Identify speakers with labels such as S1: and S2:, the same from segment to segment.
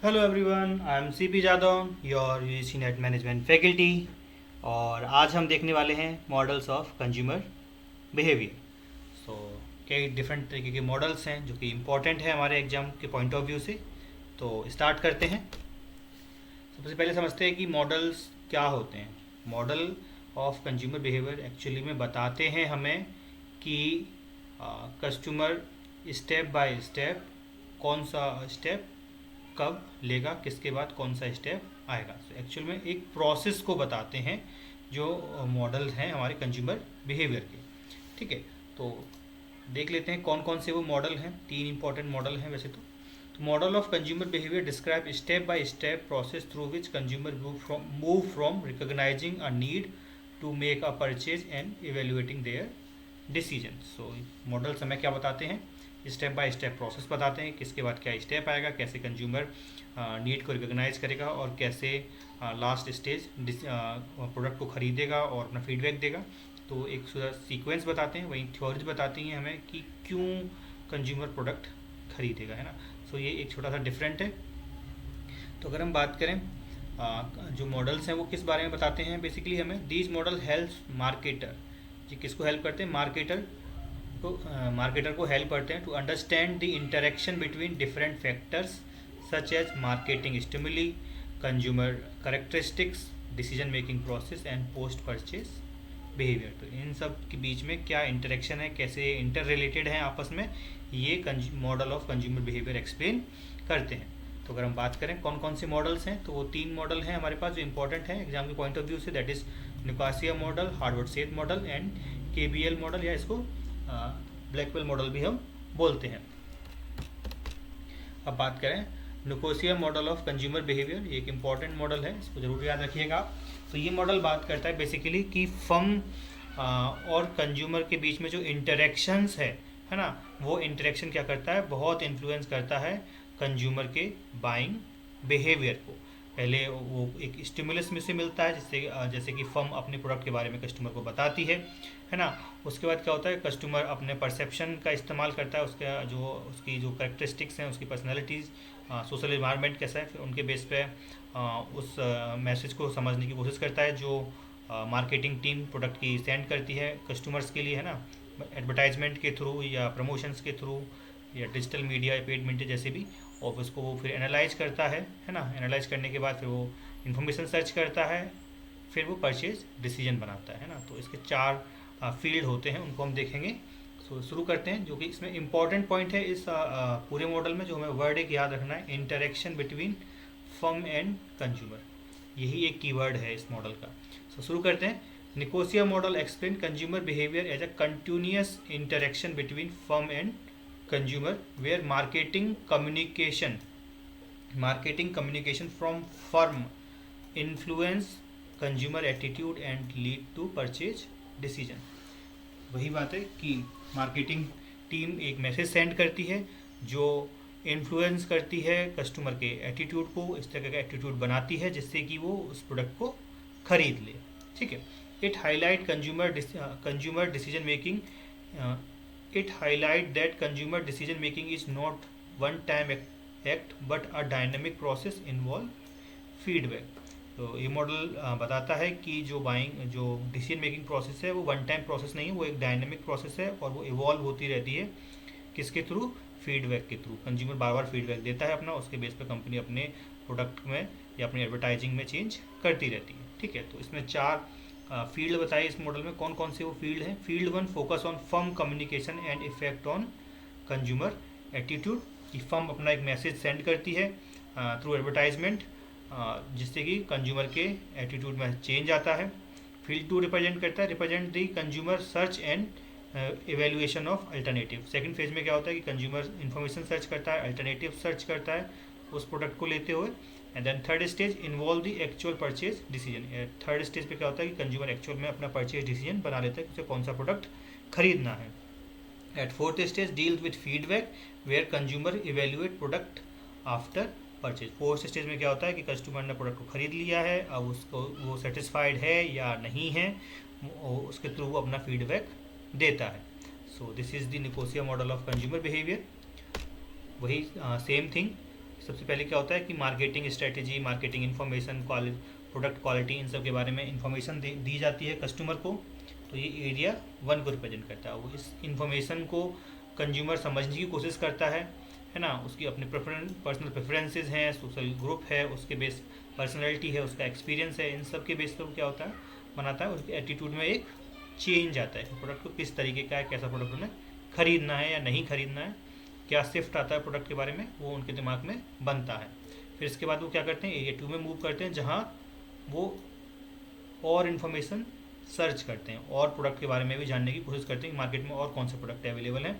S1: Hello everyone, I am C P Jadav, your UGC NET management faculty. और आज हम देखने वाले हैं models of consumer behaviour. So कई डिफरेंट तरीके के मॉडल्स हैं जो कि इम्पोर्टेंट है हमारे एग्जाम के पॉइंट ऑफ व्यू से। तो स्टार्ट करते हैं। सबसे पहले समझते हैं कि मॉडल्स क्या होते हैं। Model of consumer behaviour actually में बताते हैं हमें कि कस्टमर स्टेप बाय स्टेप कौन सा स्टेप कब लेगा, किसके बाद कौन सा स्टेप आएगा। तो एक्चुअल में एक प्रोसेस को बताते हैं जो मॉडल हैं हमारे कंज्यूमर बिहेवियर के। ठीक है, तो देख लेते हैं कौन कौन से वो मॉडल हैं। तीन इंपॉर्टेंट मॉडल हैं वैसे तो model of consumer behaviour describe step by step process through which consumer move from recognising a need to make a purchase and evaluating their decision. So models हमें क्या बताते हैं, स्टेप बाय स्टेप प्रोसेस बताते हैं, किसके बाद क्या step आएगा, कैसे कंज्यूमर नीड को रिकॉग्नाइज करेगा और कैसे लास्ट स्टेज प्रोडक्ट को खरीदेगा और अपना फीडबैक देगा। तो एक सीक्वेंस बताते हैं, वहीं थ्योरीज बताती हैं हमें कि क्यों कंज्यूमर प्रोडक्ट खरीदेगा, है ना। सो ये एक छोटा सा डिफरेंट है। तो अगर हम बात करें जो मॉडल्स हैं वो किस बारे में बताते हैं, बेसिकली हमें दीज मॉडल हेल्प मार्केटर, जी किसको हेल्प करते हैं, मार्केटर को हेल्प करते हैं to understand the interaction between different factors such as marketing stimuli, consumer characteristics, decision making process and post purchase behaviour. तो इन सब के बीच में क्या इंटरेक्शन है, कैसे इंटर रिलेटेड हैं आपस में, ये model of consumer behaviour explain करते हैं। तो अगर हम बात करें कौन कौन से मॉडल्स हैं, तो वो तीन मॉडल हैं हमारे पास जो इंपॉर्टेंट है एग्जाम के पॉइंट ऑफ व्यू से। That is Nicosia model, Howard Sheth model and KBL model, या इसको ब्लैकवेल मॉडल भी हम बोलते हैं। अब बात करें Nicosia model of consumer behaviour, ये एक इंपॉर्टेंट मॉडल है, इसको जरूर याद रखिएगा। तो ये मॉडल बात करता है बेसिकली कि फर्म और कंज्यूमर के बीच में जो इंटरेक्शंस है ना, वो इंटरेक्शन क्या करता है, बहुत इन्फ्लुएंस करता है कंज्यूमर के बाइंग बिहेवियर को। पहले वो एक स्टिमुलस में से मिलता है जिससे जैसे कि फर्म अपने प्रोडक्ट के बारे में कस्टमर को बताती है ना। उसके बाद क्या होता है, कस्टमर अपने परसेप्शन का इस्तेमाल करता है, उसका जो उसकी जो करेक्टरिस्टिक्स हैं, उसकी पर्सनैलिटीज़, सोशल इन्वायरमेंट कैसा है, फिर उनके बेस पे उस मैसेज को समझने की कोशिश करता है जो मार्केटिंग टीम प्रोडक्ट की सेंड करती है कस्टमर्स के लिए, है ना, एडवर्टाइजमेंट के थ्रू या प्रमोशंस के थ्रू या डिजिटल मीडिया या पेड मीडिया जैसे भी। और उसको वो फिर एनालाइज करता है ना। एनालाइज करने के बाद फिर वो इन्फॉर्मेशन सर्च करता है, फिर वो परचेज डिसीजन बनाता है ना। तो इसके चार फील्ड होते हैं, उनको हम देखेंगे। सो शुरू करते हैं। जो कि इसमें इंपॉर्टेंट पॉइंट है इस पूरे मॉडल में, जो हमें वर्ड एक याद रखना है, interaction between firm and consumer, यही एक कीवर्ड है इस मॉडल का। सो शुरू करते हैं। Nicosia model explain consumer behaviour as a continuous interaction between firm and consumer where marketing communication from firm influence consumer attitude and lead to purchase decision। वही बात है कि मार्केटिंग टीम एक मैसेज सेंड करती है जो इन्फ्लुएंस करती है कस्टमर के एटीट्यूड को, इस तरह का एटीट्यूड बनाती है जिससे कि वो उस प्रोडक्ट को खरीद ले। ठीक है। It highlight consumer decision making, it highlight that consumer decision making is not one time act but a dynamic process involve feedback। तो ये मॉडल बताता है कि जो डिसीजन मेकिंग प्रोसेस है वो वन टाइम प्रोसेस नहीं है, वो एक डायनेमिक प्रोसेस है और वो इवॉल्व होती रहती है। किसके थ्रू, फीडबैक के थ्रू। कंज्यूमर बार बार फीडबैक देता है अपना, उसके बेस पे कंपनी अपने प्रोडक्ट में या अपनी एडवर्टाइजिंग में चेंज करती रहती है। ठीक है। तो इसमें चार फील्ड बताइए इस मॉडल में, कौन कौन से वो फील्ड हैं। Field one, focus on firm communication and effect on consumer attitude, कि फर्म अपना एक मैसेज सेंड करती है थ्रू एडवर्टाइजमेंट जिससे कि कंज्यूमर के एटीट्यूड में चेंज आता है। फील्ड टू रिप्रेजेंट करता है, represent the consumer search and evaluation of alternative. Second phase में क्या होता है कि कंज्यूमर इन्फॉर्मेशन सर्च करता है, अल्टरनेटिव सर्च करता है उस प्रोडक्ट को लेते हुए। And then third stage involve the actual purchase decision. Third stage पे क्या होता है कि कंज्यूमर एक्चुअल में अपना परचेज डिसीजन बना लेता है कि उसे कौन सा प्रोडक्ट खरीदना है। At fourth stage deals with feedback where consumer evaluate product after purchase. Fourth stage में क्या होता है कि कस्टमर ने प्रोडक्ट को खरीद लिया है, अब उसको वो सेटिस्फाइड है या नहीं है, उसके थ्रू वो अपना फीडबैक देता है। So this is the Nicosia model of consumer behaviour. वही सेम थिंग सबसे पहले क्या होता है कि marketing strategy, marketing information, product quality, इन सब के बारे में इन्फॉर्मेशन दी जाती है कस्टमर को। तो ये एरिया 1 को रिप्रेजेंट करता है। वो इस इन्फॉर्मेशन को कंज्यूमर समझने की कोशिश करता है ना। उसकी अपने पर्सनल प्रेफरेंसेस हैं, सोशल ग्रुप है, उसके बेस पर्सनैलिटी है, उसका एक्सपीरियंस है, इन सब के बेस पर क्या होता है, बनाता है। उसके एटीट्यूड में एक चेंज आता है, प्रोडक्ट को किस तरीके का है, कैसा प्रोडक्ट उन्हें खरीदना है या नहीं खरीदना है, क्या शिफ्ट आता है प्रोडक्ट के बारे में, वो उनके दिमाग में बनता है। फिर इसके बाद वो क्या करते हैं, एरिया 2 में मूव करते हैं, जहाँ वो और इन्फॉर्मेशन सर्च करते हैं और प्रोडक्ट के बारे में भी जानने की कोशिश करते हैं कि मार्केट में और कौन से प्रोडक्ट अवेलेबल हैं।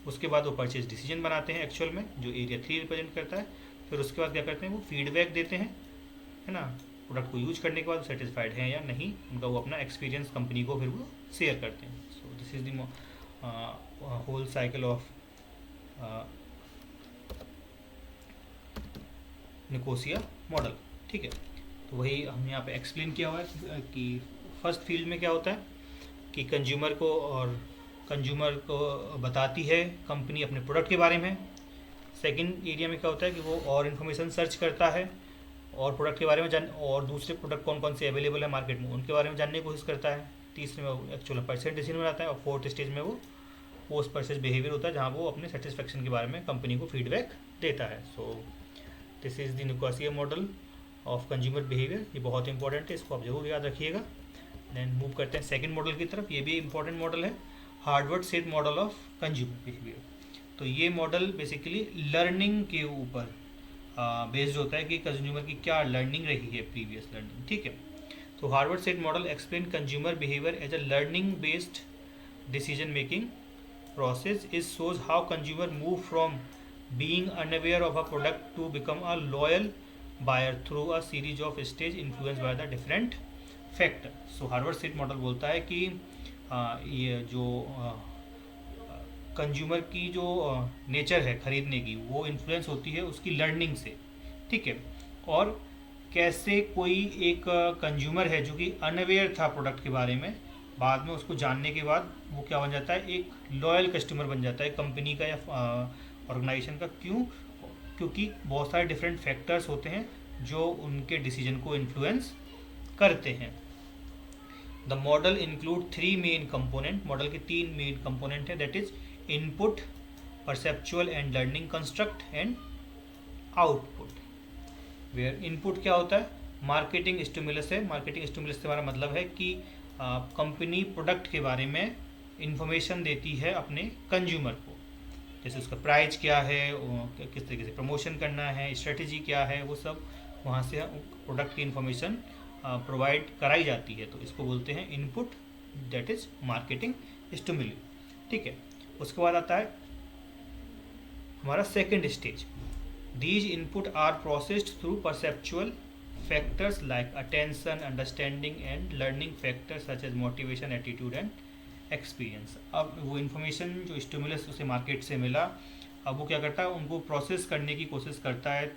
S1: उसके बाद वो परचेज डिसीजन बनाते हैं एक्चुअल में, जो एरिया 3 रिप्रेजेंट करता है। फिर उसके बाद क्या करते हैं, वो फीडबैक देते हैं, है ना। प्रोडक्ट को यूज करने के बाद सेटिस्फाइड हैं या नहीं, उनका वो अपना एक्सपीरियंस कंपनी को फिर वो शेयर करते हैं। So this is the whole cycle of Nicosia model. ठीक है, तो वही हमने यहाँ पे एक्सप्लेन किया हुआ है कि फर्स्ट फील्ड में क्या होता है कि कंज्यूमर को बताती है कंपनी अपने प्रोडक्ट के बारे में। सेकंड एरिया में क्या होता है कि वो और इन्फॉर्मेशन सर्च करता है और प्रोडक्ट के बारे में और दूसरे प्रोडक्ट कौन कौन से अवेलेबल है मार्केट में उनके बारे में जानने की कोशिश करता है। तीसरे में वो एक्चुअल परचेज डिसीजन बनाता है और फोर्थ स्टेज में वो पोस्ट परचेज बिहेवियर होता है, जहाँ वो अपने सेटिस्फेक्शन के बारे में कंपनी को फीडबैक देता है। So this is the Nicosia model of consumer behaviour. ये बहुत इंपॉर्टेंट है, इसको आप जरूर याद रखिएगा। देन मूव करते हैं सेकंड मॉडल की तरफ। ये भी इंपॉर्टेंट मॉडल है, Harvard Sheth model of consumer behaviour. तो ये मॉडल बेसिकली लर्निंग के ऊपर बेस्ड होता है कि कंज्यूमर की क्या लर्निंग रही है, प्रीवियस लर्निंग। ठीक है, तो Howard Sheth model explain consumer behaviour as a learning based decision making process. It shows how consumer move from being unaware of a product to become a loyal buyer through a series of stage influenced by the different factor. So Harvard Sheth model बोलता है कि ये जो consumer की जो nature है खरीदने की, वो इन्फ्लुएंस होती है उसकी लर्निंग से। ठीक है, और कैसे कोई एक कंज्यूमर है जो कि अनअवेयर था प्रोडक्ट के बारे में, बाद में उसको जानने के बाद वो क्या बन जाता है, एक लॉयल कस्टमर बन जाता है कंपनी का या ऑर्गेनाइजेशन का। क्योंकि बहुत सारे डिफरेंट फैक्टर्स होते हैं जो उनके डिसीजन को इन्फ्लुएंस करते हैं। The model include 3 main component. Model के 3 मेन कंपोनेंट है, that is input, perceptual and learning construct and output. Where input क्या होता है, मार्केटिंग स्टिमुलस है। मार्केटिंग स्टिमुलस से हमारा मतलब है कि कंपनी प्रोडक्ट के बारे में इंफॉर्मेशन देती है अपने कंज्यूमर को, जैसे उसका प्राइस क्या है, किस तरीके से प्रमोशन करना है, स्ट्रेटजी क्या है, वो सब वहाँ से प्रोडक्ट की इंफॉर्मेशन प्रोवाइड कराई जाती है। तो इसको बोलते हैं input, that is marketing stimuli. ठीक है, उसके बाद आता है हमारा second stage. These input are processed through perceptual factors like attention, understanding and learning factors such as motivation, attitude and experience. अब वो इन्फॉर्मेशन जो स्टिमुलस उसे मार्केट से मिला, अब वो क्या करता है, उनको प्रोसेस करने की कोशिश करता है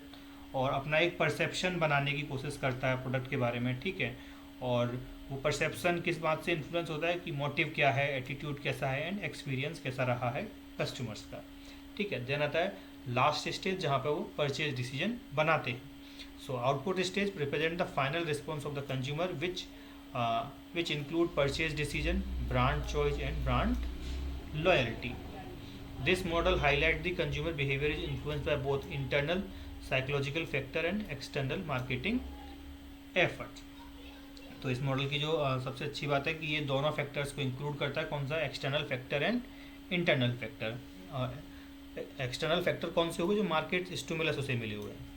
S1: और अपना एक परसेप्शन बनाने की कोशिश करता है प्रोडक्ट के बारे में। ठीक है, और वो परसेप्शन किस बात से इन्फ्लुएंस होता है कि मोटिव क्या है, एटीट्यूड कैसा है एंड एक्सपीरियंस कैसा रहा है कस्टमर्स का। ठीक है, देन आता है लास्ट स्टेज जहाँ पे वो परचेज डिसीजन बनाते हैं। So output stage represent the final response of the consumer, which include purchase decision, brand choice and brand loyalty. This model highlight the consumer behavior is influenced by both internal psychological factor and external marketing effort. तो इस model की जो सबसे अच्छी बात है कि ये दोनों फैक्टर्स को इंक्लूड करता है। कौन सा, external factor and internal factor. External factor कौन से हुए, जो मार्केट स्टिमुलस उसे मिले हुए हैं।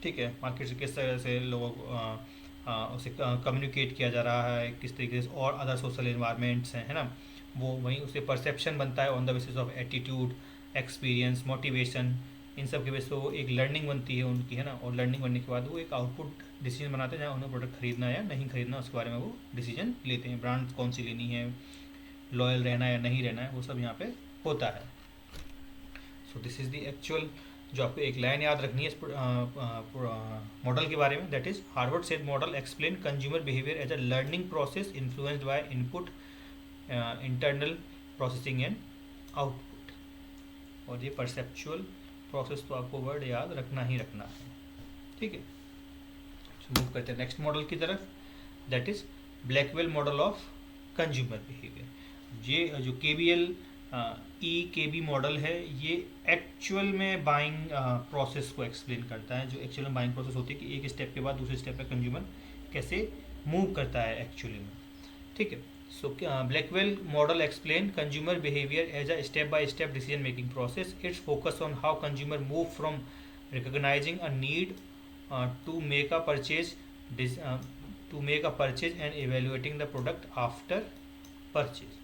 S1: ठीक है, मार्केट से किस तरह से लोगों को उसे कम्युनिकेट किया जा रहा है, किस तरीके से, और अदर सोशल इन्वायरमेंट्स हैं, है ना, वो वहीं उसे परसेप्शन बनता है on the basis of attitude, experience, motivation, इन सब के बेस पे वो एक लर्निंग बनती है उनकी, है ना। और लर्निंग बनने के बाद वो एक आउटपुट डिसीजन बनाते हैं, जहाँ उन्हें प्रोडक्ट खरीदना है या नहीं खरीदना, उसके बारे में वो डिसीजन लेते हैं। ब्रांड कौन सी लेनी है, लॉयल रहना है या नहीं रहना है, वो सब यहाँ पे होता है। So this is the actual, जो आपको एक लाइन याद रखनी है इस मॉडल के बारे में, that is Howard Sheth model explain consumer behaviour as a learning process influenced by input, internal processing and output. और ये परसेप्चुअल, प्रोसेस तो आपको वर्ड याद रखना ही रखना है, ठीक है। मूव करते हैं नेक्स्ट मॉडल की तरफ, that is Blackwell model of consumer behaviour. ये जो KBL EKB मॉडल है, ये एक्चुअल में बाइंग प्रोसेस को एक्सप्लेन करता है। जो एक्चुअल में बाइंग प्रोसेस होती है कि एक स्टेप के बाद दूसरे स्टेप पे कंज्यूमर कैसे मूव करता है एक्चुअली में, ठीक है। So Blackwell model explain consumer behaviour as a step by step decision making process. It's focus on how consumer move from recognising a need to make a purchase and evaluating the product after purchase।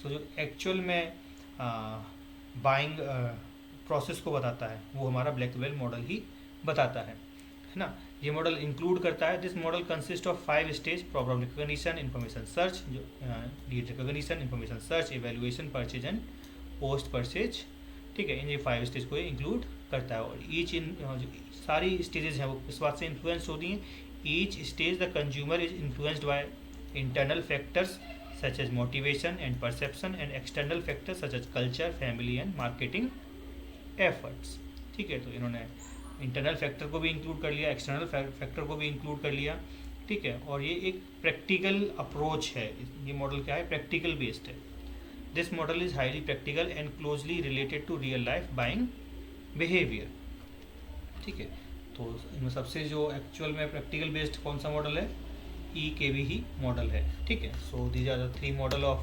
S1: so जो actual में buying process को बताता है वो हमारा Blackwell model ही बताता है ना। ये मॉडल इंक्लूड करता है, this model consist of 5 stage: problem recognition, information search, जो need recognition, information search, evaluation, purchase and post purchase, ठीक है। इन ये 5 स्टेज को ये इंक्लूड करता है। और ईच इन सारी स्टेजेस हैं वो इस बात से इन्फ्लुएंस होती हैं, each stage the consumer is influenced by internal factors such as motivation and perception and external factors such as culture, family and marketing efforts, ठीक है। तो इन्होंने इंटरनल फैक्टर को भी इंक्लूड कर लिया, एक्सटर्नल फैक्टर को भी इंक्लूड कर लिया, ठीक है। और ये एक प्रैक्टिकल अप्रोच है, ये मॉडल क्या है, प्रैक्टिकल बेस्ड है। This model is highly practical and closely related to real life buying behaviour, ठीक है। तो इनमें सबसे जो एक्चुअल में प्रैक्टिकल बेस्ड कौन सा मॉडल है, EKB ही मॉडल है, ठीक है। So these are the 3 model of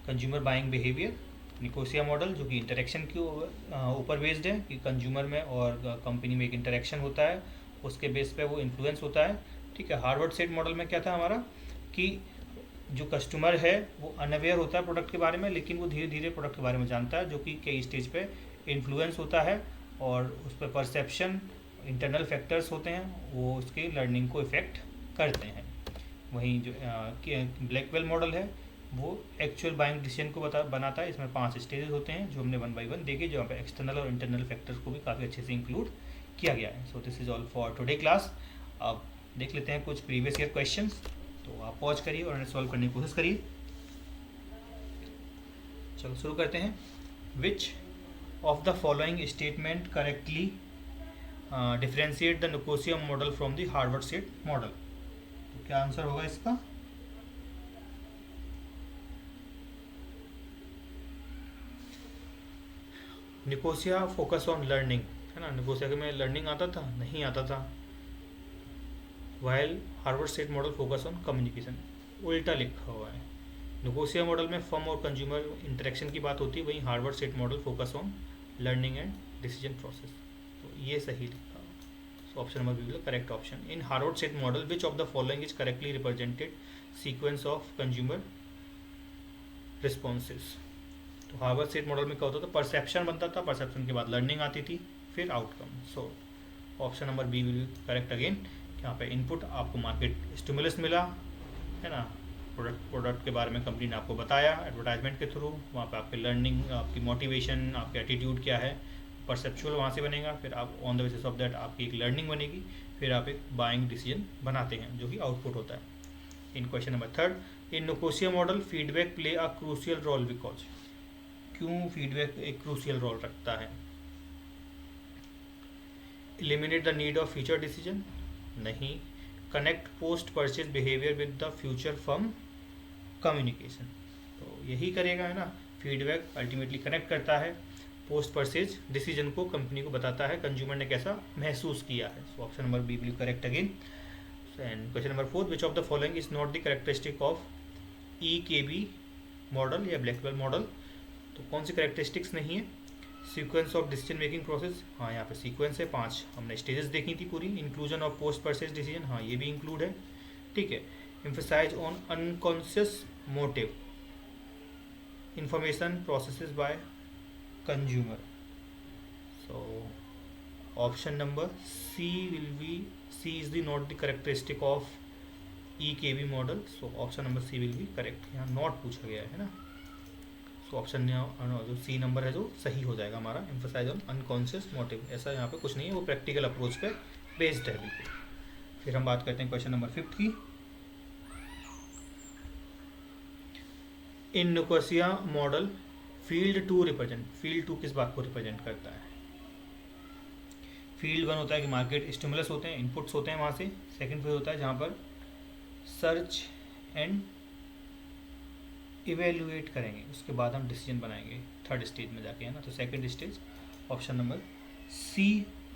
S1: consumer buying behaviour. Nicosia model जो कि इंटरेक्शन के ऊपर बेस्ड है, कि कंज्यूमर में और कंपनी में एक इंटरेक्शन होता है, उसके बेस पे वो इन्फ्लुएंस होता है, ठीक है। हार्वर्ड सेट मॉडल में क्या था हमारा, कि जो कस्टमर है वो अनअवेयर होता है प्रोडक्ट के बारे में, लेकिन वो धीरे धीरे प्रोडक्ट के बारे में जानता है, जो कि कई स्टेज पे इन्फ्लुएंस होता है और उस पर परसेप्शन, इंटरनल फैक्टर्स होते हैं, वो उसकी लर्निंग को इफ़ेक्ट करते हैं। वहीं जो ब्लैकवेल मॉडल है वो एक्चुअल बाइंग डिसीजन को बनाता है। इसमें 5 स्टेजेस होते हैं जो हमने 1 बाय 1 देखे, जहाँ पे एक्सटर्नल और इंटरनल फैक्टर्स को भी काफ़ी अच्छे से इंक्लूड किया गया है। So this is all for today class. अब देख लेते हैं कुछ प्रीवियस ईयर क्वेश्चंस, तो आप पॉज करिए और उन्हें सॉल्व करने की कोशिश करिए। चलो शुरू करते हैं। विच of the following statement correctly differentiate the Nicosia model from the Harvard Sheth model. तो क्या आंसर होगा इसका, निकोसिया फोकस ऑन लर्निंग, है ना। निकोसिया के में लर्निंग आता था, नहीं आता था, while Howard Sheth model focus on communication, उल्टा लिखा हुआ है। निकोसिया मॉडल में फर्म और कंज्यूमर इंटरेक्शन की बात होती है, वहीं Howard Sheth model focus on learning and decision process. तो ये सही लिखा हुआ। So option number B will correct option. In Howard Sheth model which of the following is correctly represented sequence of consumer responses. तो हार्वर्ड सेट मॉडल में क्या होता था, परसेप्शन बनता था, परसेप्शन के बाद लर्निंग आती थी, फिर outcome. So option number B will correct again. यहाँ पे इनपुट आपको मार्केट स्टिमुलस मिला, है ना, प्रोडक्ट के बारे में कंपनी ने आपको बताया एडवर्टाइजमेंट के थ्रू, वहाँ पे आपकी लर्निंग, आपकी मोटिवेशन, आपके एटीट्यूड क्या है, परसेप्चुअल वहाँ से बनेगा, फिर आप on the basis of that आपकी एक लर्निंग बनेगी, फिर आप एक बाइंग डिसीजन बनाते हैं जो कि आउटपुट होता है। In question number 3, in Nicosia model feedback play a crucial role because. क्यों फीडबैक एक क्रूशियल रोल रखता है। Eliminate the need of future decision, नहीं। Connect post purchase behaviour with the future firm communication, तो यही करेगा, है ना। फीडबैक अल्टीमेटली कनेक्ट करता है पोस्ट परचेज डिसीजन को, कंपनी को बताता है कंज्यूमर ने कैसा महसूस किया है। So option number B will correct again. And question number 4, which of the following is not the characteristic of EKB model या ब्लैकवेल मॉडल। तो कौन सी कैरेक्टरिस्टिक्स नहीं है। Sequence of decision making process, हाँ यहाँ पे सीक्वेंस है, 5 हमने स्टेजेस देखी थी पूरी। Inclusion of post purchase decision, हाँ ये भी इंक्लूड है, ठीक है। Emphasise on unconscious motive, information processes by consumer. So option number C is the not the characteristic of EKB model. So option number C will be correct. यहाँ not पूछा गया है ना, तो ऑप्शन जो सी नंबर है जो सही हो जाएगा हमारा। एम्फसाइज ऑन अनकॉन्शियस मोटिव, ऐसा यहाँ पे कुछ नहीं है, वो प्रैक्टिकल अप्रोच पे बेस्ड है बिल्कुल। फिर हम बात करते हैं क्वेश्चन नंबर 5 की। इन निकोसिया मॉडल फील्ड टू किस बात को रिप्रेजेंट करता है? फील्ड वन होता है कि मार्केट स्टिमुलस होते हैं, इनपुट्स होते हैं वहाँ से। सेकंड फेज होता है जहाँ पर सर्च एंड इवेल्युएट करेंगे, उसके बाद हम डिसीजन बनाएंगे थर्ड स्टेज में जाके, है ना। तो second stage option number C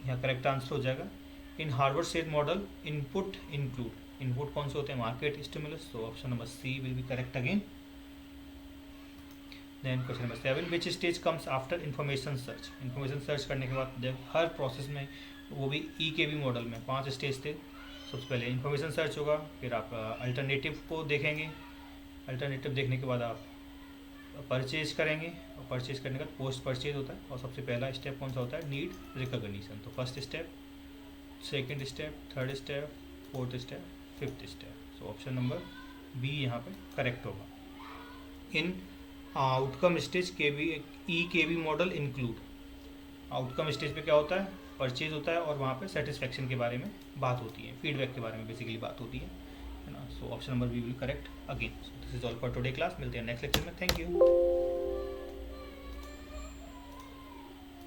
S1: यहाँ करेक्ट आंसर हो जाएगा। In Howard state model input include, input कौन से होते हैं? मार्केट स्टिमुलस, तो option number C will be correct again. Then question number 7, which stage comes after information search? Information search करने के बाद जब हर प्रोसेस में, वो भी ई के भी मॉडल में 5 स्टेज थे। सबसे पहले इन्फॉर्मेशन सर्च होगा, फिर आप अल्टरनेटिव को देखेंगे, अल्टरनेटिव देखने के बाद आप परचेज करेंगे, और परचेज करने के बाद पोस्ट परचेज होता है, और सबसे पहला स्टेप कौन सा होता है? Need recognition. तो first step, second step, third step, fourth step, fifth step. So option number B यहाँ पे करेक्ट होगा। इन आउटकम स्टेज के B model include, outcome stage पे क्या होता है? परचेज होता है, और वहाँ पे सेटिस्फेक्शन के बारे में बात होती है, फीडबैक के बारे में बेसिकली बात होती है ना। So option number B will correct again. This is all for today class, मिलते हैं नेक्स्ट लेक्चर में। Thank you.